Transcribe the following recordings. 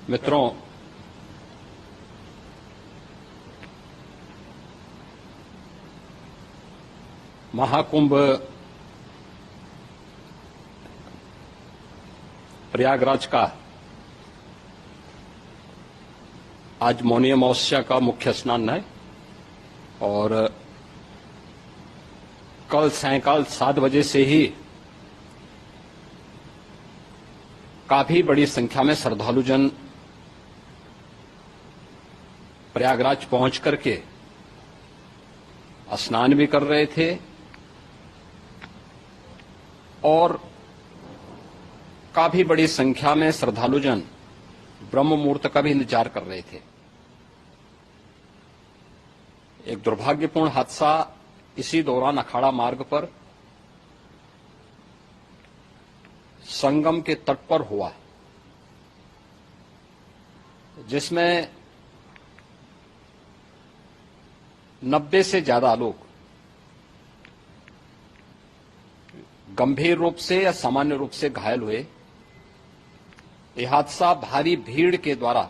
मित्रों, महाकुंभ प्रयागराज का आज मौनी अमावस्या का मुख्य स्नान है और कल सायंकाल 7 बजे से ही काफी बड़ी संख्या में श्रद्धालुजन प्रयागराज पहुंच करके स्नान भी कर रहे थे और काफी बड़ी संख्या में श्रद्धालुजन ब्रह्म मुहूर्त का भी इंतजार कर रहे थे। एक दुर्भाग्यपूर्ण हादसा इसी दौरान अखाड़ा मार्ग पर संगम के तट पर हुआ, जिसमें 90 से ज्यादा लोग गंभीर रूप से या सामान्य रूप से घायल हुए। यह हादसा भारी भीड़ के द्वारा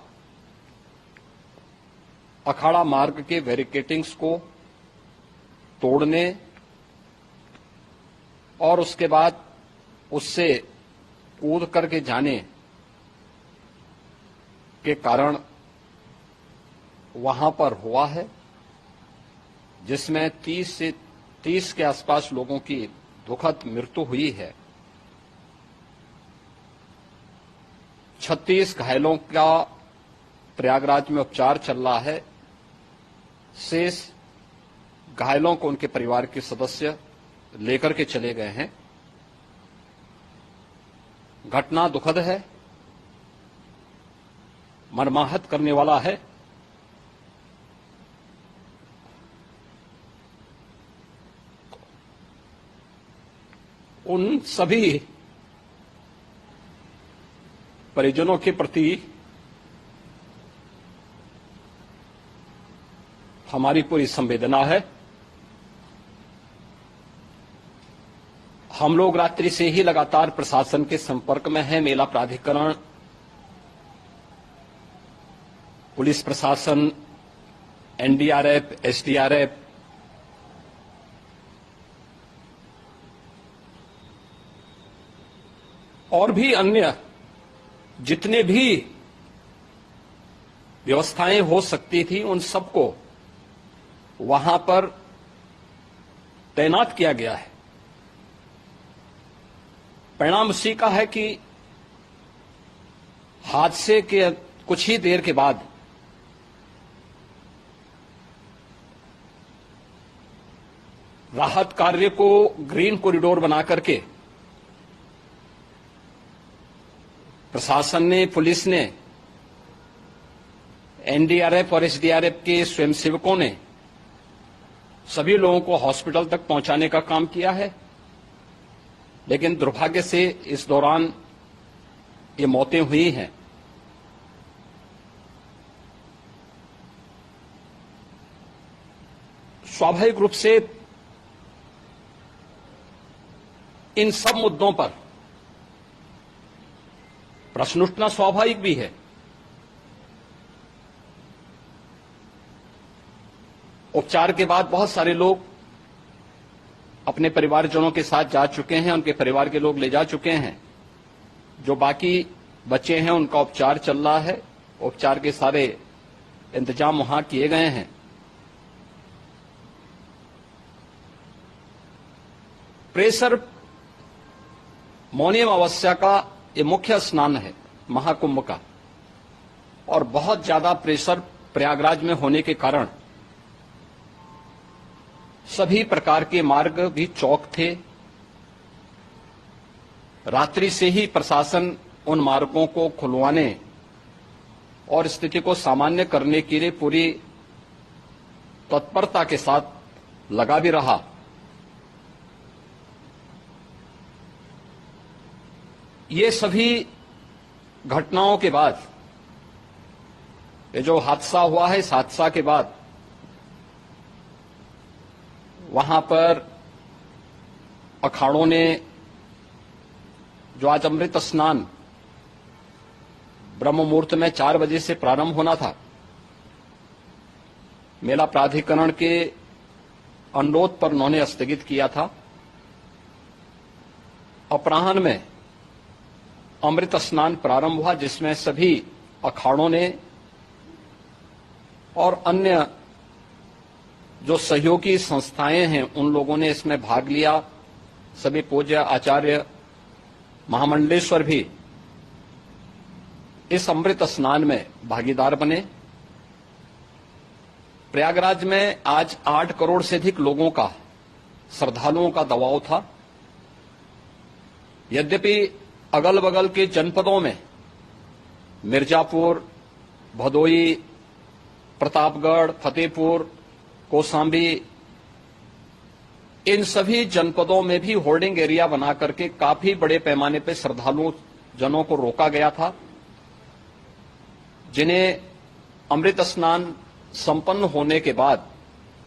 अखाड़ा मार्ग के बैरिकेडिंग्स को तोड़ने और उसके बाद उससे कूद करके जाने के कारण वहां पर हुआ है, जिसमें 30 के आसपास लोगों की दुखद मृत्यु हुई है। 36 घायलों का प्रयागराज में उपचार चल रहा है। शेष घायलों को उनके परिवार के सदस्य लेकर के चले गए हैं। घटना दुखद है, मर्माहत करने वाला है। उन सभी परिजनों के प्रति हमारी पूरी संवेदना है। हम लोग रात्रि से ही लगातार प्रशासन के संपर्क में हैं। मेला प्राधिकरण, पुलिस प्रशासन, एनडीआरएफ, एसडीआरएफ, और भी अन्य जितने भी व्यवस्थाएं हो सकती थी उन सबको वहां पर तैनात किया गया है। परिणाम उसी का है कि हादसे के कुछ ही देर के बाद राहत कार्य को ग्रीन कॉरिडोर बना करके प्रशासन ने, पुलिस ने, एनडीआरएफ और एसडीआरएफ के स्वयंसेवकों ने सभी लोगों को हॉस्पिटल तक पहुंचाने का काम किया है। लेकिन दुर्भाग्य से इस दौरान ये मौतें हुई हैं। स्वाभाविक रूप से इन सब मुद्दों पर प्रश्न उठना स्वाभाविक भी है। उपचार के बाद बहुत सारे लोग अपने परिवारजनों के साथ जा चुके हैं, उनके परिवार के लोग ले जा चुके हैं। जो बाकी बच्चे हैं उनका उपचार चल रहा है। उपचार के सारे इंतजाम वहां किए गए हैं। प्रेशर मौनी अमावस्या का ये मुख्य स्नान है महाकुंभ का, और बहुत ज्यादा प्रेशर प्रयागराज में होने के कारण सभी प्रकार के मार्ग भी चौक थे। रात्रि से ही प्रशासन उन मार्गों को खुलवाने और स्थिति को सामान्य करने के लिए पूरी तत्परता के साथ लगा भी रहा। ये सभी घटनाओं के बाद, ये जो हादसा हुआ है, इस हादसा के बाद वहां पर अखाड़ों ने जो आज अमृत स्नान ब्रह्म मुहूर्त में 4 बजे से प्रारंभ होना था। मेला प्राधिकरण के अनुरोध पर उन्होंने स्थगित किया था। अपराह्न में अमृत स्नान प्रारंभ हुआ, जिसमें सभी अखाड़ों ने और अन्य जो सहयोगी संस्थाएं हैं उन लोगों ने इसमें भाग लिया। सभी पूज्य आचार्य महामंडलेश्वर भी इस अमृत स्नान में भागीदार बने। प्रयागराज में आज 8 करोड़ से अधिक लोगों का, श्रद्धालुओं का दबाव था। यद्यपि अगल बगल के जनपदों में मिर्जापुर, भदोई, प्रतापगढ़, फतेहपुर, कौशाम्बी, इन सभी जनपदों में भी होर्डिंग एरिया बना करके काफी बड़े पैमाने पर श्रद्धालुओं जनों को रोका गया था, जिन्हें अमृत स्नान संपन्न होने के बाद,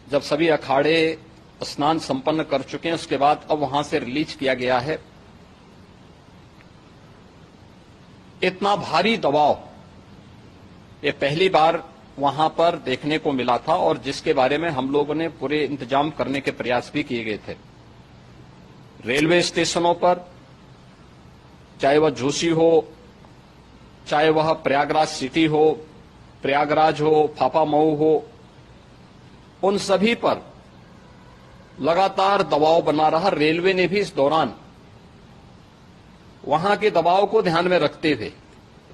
जब सभी अखाड़े स्नान संपन्न कर चुके हैं, उसके बाद अब वहां से रिलीज किया गया है। इतना भारी दबाव ये पहली बार वहां पर देखने को मिला था, और जिसके बारे में हम लोगों ने पूरे इंतजाम करने के प्रयास भी किए गए थे। रेलवे स्टेशनों पर, चाहे वह झूसी हो, चाहे वह प्रयागराज सिटी हो, प्रयागराज हो, फाफामऊ हो, उन सभी पर लगातार दबाव बना रहा। रेलवे ने भी इस दौरान वहां के दबाव को ध्यान में रखते हुए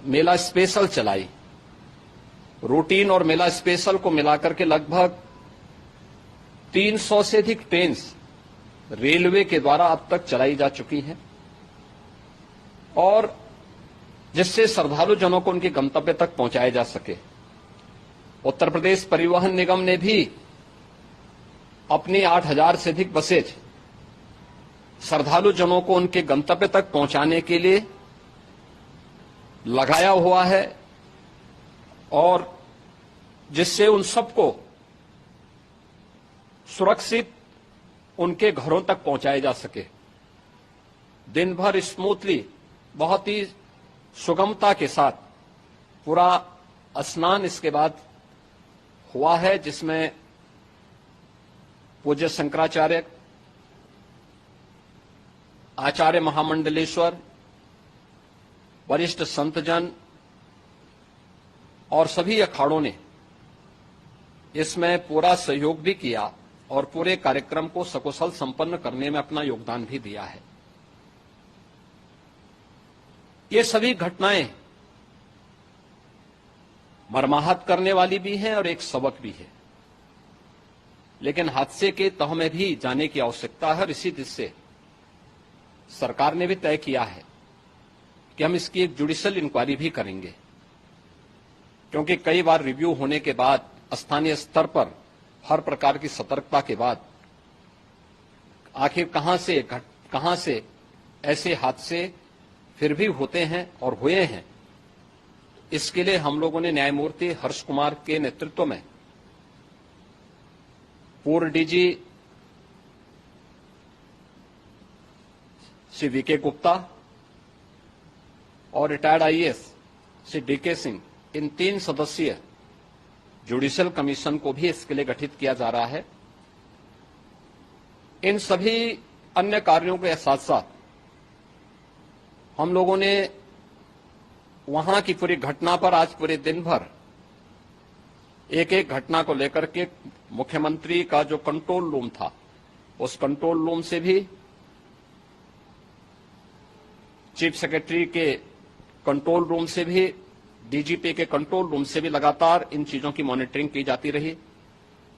मेला स्पेशल चलाई। रूटीन और मेला स्पेशल को मिलाकर के लगभग 300 से अधिक ट्रेन रेलवे के द्वारा अब तक चलाई जा चुकी हैं, और जिससे श्रद्धालु जनों को उनके गंतव्य तक पहुंचाया जा सके। उत्तर प्रदेश परिवहन निगम ने भी अपनी 8000 से अधिक बसेज श्रद्धालु जनों को उनके गंतव्य तक पहुंचाने के लिए लगाया हुआ है, और जिससे उन सबको सुरक्षित उनके घरों तक पहुंचाया जा सके। दिन भर स्मूथली, बहुत ही सुगमता के साथ पूरा स्नान इसके बाद हुआ है, जिसमें पूज्य शंकराचार्य, आचार्य महामंडलेश्वर, वरिष्ठ संतजन और सभी अखाड़ों ने इसमें पूरा सहयोग भी किया और पूरे कार्यक्रम को सकुशल संपन्न करने में अपना योगदान भी दिया है। ये सभी घटनाएं मर्माहत करने वाली भी हैं और एक सबक भी है, लेकिन हादसे के तह में भी जाने की आवश्यकता है, और इसी दिशा से सरकार ने भी तय किया है कि हम इसकी एक जुडिशियल इंक्वायरी भी करेंगे, क्योंकि कई बार रिव्यू होने के बाद स्थानीय स्तर पर हर प्रकार की सतर्कता के बाद आखिर कहां से ऐसे हादसे फिर भी होते हैं और हुए हैं। इसके लिए हम लोगों ने न्यायमूर्ति हर्ष कुमार के नेतृत्व में पूर्व डीजी श्री वीके गुप्ता और retired IAS Shri DK Singh, इन 3 सदस्यीय जुडिशियल कमीशन को भी इसके लिए गठित किया जा रहा है। इन सभी अन्य कार्यों के साथ साथ हम लोगों ने वहां की पूरी घटना पर आज पूरे दिन भर एक एक घटना को लेकर के मुख्यमंत्री का जो कंट्रोल रूम था, उस कंट्रोल रूम से भी, चीफ सेक्रेटरी के कंट्रोल रूम से भी, डीजीपी के कंट्रोल रूम से भी लगातार इन चीजों की मॉनिटरिंग की जाती रही।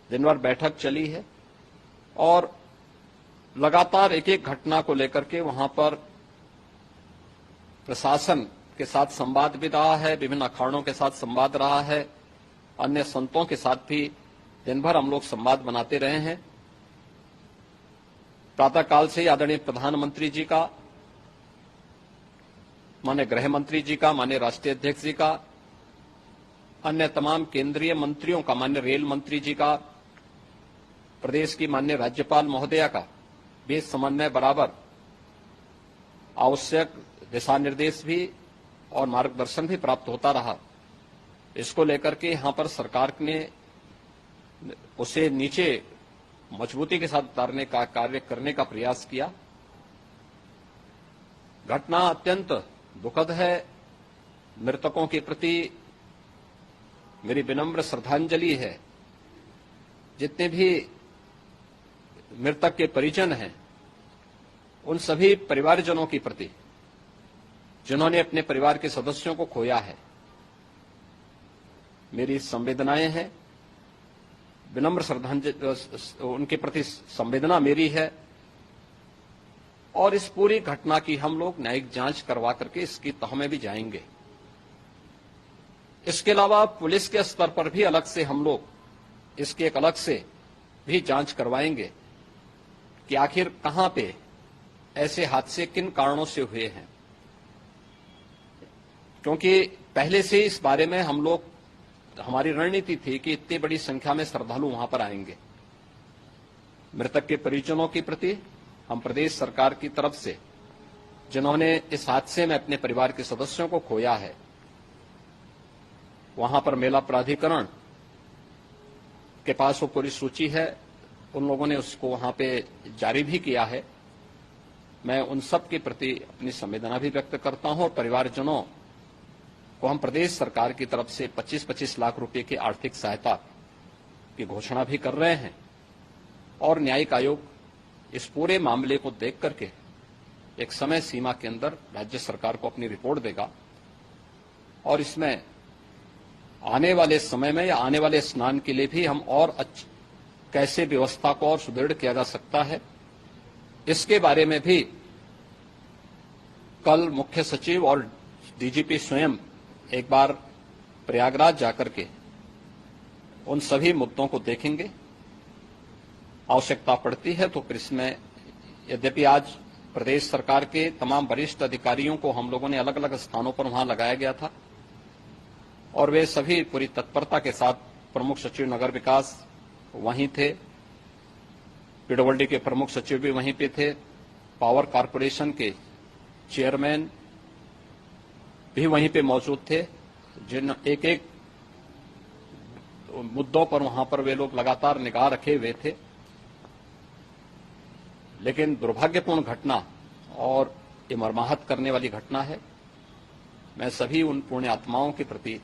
दिन भर बैठक चली है और लगातार एक एक घटना को लेकर के वहां पर प्रशासन के साथ संवाद भी रहा है, विभिन्न अखाड़ों के साथ संवाद रहा है, अन्य संतों के साथ भी दिन भर हम लोग संवाद बनाते रहे हैं। प्रातःकाल से आदरणीय प्रधानमंत्री जी का, माननीय गृह मंत्री जी का, माननीय राष्ट्रीय अध्यक्ष जी का, अन्य तमाम केंद्रीय मंत्रियों का, माननीय रेल मंत्री जी का, प्रदेश की माननीय राज्यपाल महोदया का भी समन्वय बराबर, आवश्यक दिशा निर्देश भी और मार्गदर्शन भी प्राप्त होता रहा। इसको लेकर के यहां पर सरकार ने उसे नीचे मजबूती के साथ उतारने का कार्य करने का प्रयास किया। घटना अत्यंत दुखद है। मृतकों के प्रति मेरी विनम्र श्रद्धांजलि है। जितने भी मृतक के परिजन हैं, उन सभी परिवारजनों के प्रति जिन्होंने अपने परिवार के सदस्यों को खोया है, मेरी संवेदनाएं हैं। विनम्र श्रद्धांजलि उनके प्रति संवेदना मेरी है। और इस पूरी घटना की हम लोग न्यायिक जांच करवा करके इसकी तह में भी जाएंगे। इसके अलावा पुलिस के स्तर पर भी अलग से हम लोग इसकी एक अलग से भी जांच करवाएंगे कि आखिर कहां पे ऐसे हादसे किन कारणों से हुए हैं, क्योंकि पहले से इस बारे में हम लोग हमारी रणनीति थी कि इतनी बड़ी संख्या में श्रद्धालु वहां पर आएंगे। मृतक के परिजनों के प्रति हम प्रदेश सरकार की तरफ से, जिन्होंने इस हादसे में अपने परिवार के सदस्यों को खोया है, वहां पर मेला प्राधिकरण के पास वो पूरी सूची है, उन लोगों ने उसको वहां पे जारी भी किया है। मैं उन सब के प्रति अपनी संवेदना भी व्यक्त करता हूं और परिवारजनों को हम प्रदेश सरकार की तरफ से 25-25 लाख रुपए की आर्थिक सहायता की घोषणा भी कर रहे हैं। और न्यायिक आयोग इस पूरे मामले को देख करके एक समय सीमा के अंदर राज्य सरकार को अपनी रिपोर्ट देगा और इसमें आने वाले समय में या आने वाले स्नान के लिए भी हम और कैसे व्यवस्था को और सुदृढ़ किया जा सकता है, इसके बारे में भी कल मुख्य सचिव और डीजीपी स्वयं एक बार प्रयागराज जाकर के उन सभी मुद्दों को देखेंगे। आवश्यकता पड़ती है तो फिर इसमें, यद्यपि आज प्रदेश सरकार के तमाम वरिष्ठ अधिकारियों को हम लोगों ने अलग अलग स्थानों पर वहां लगाया गया था और वे सभी पूरी तत्परता के साथ, प्रमुख सचिव नगर विकास वहीं थे, पीडब्ल्यूडी के प्रमुख सचिव भी वहीं पे थे, पावर कारपोरेशन के चेयरमैन भी वहीं पे मौजूद थे, जिन एक एक मुद्दों पर वहां पर वे लोग लगातार निगाह रखे हुए थे। लेकिन दुर्भाग्यपूर्ण घटना और ये मर्माहत करने वाली घटना है। मैं सभी उन पुण्य आत्माओं के प्रति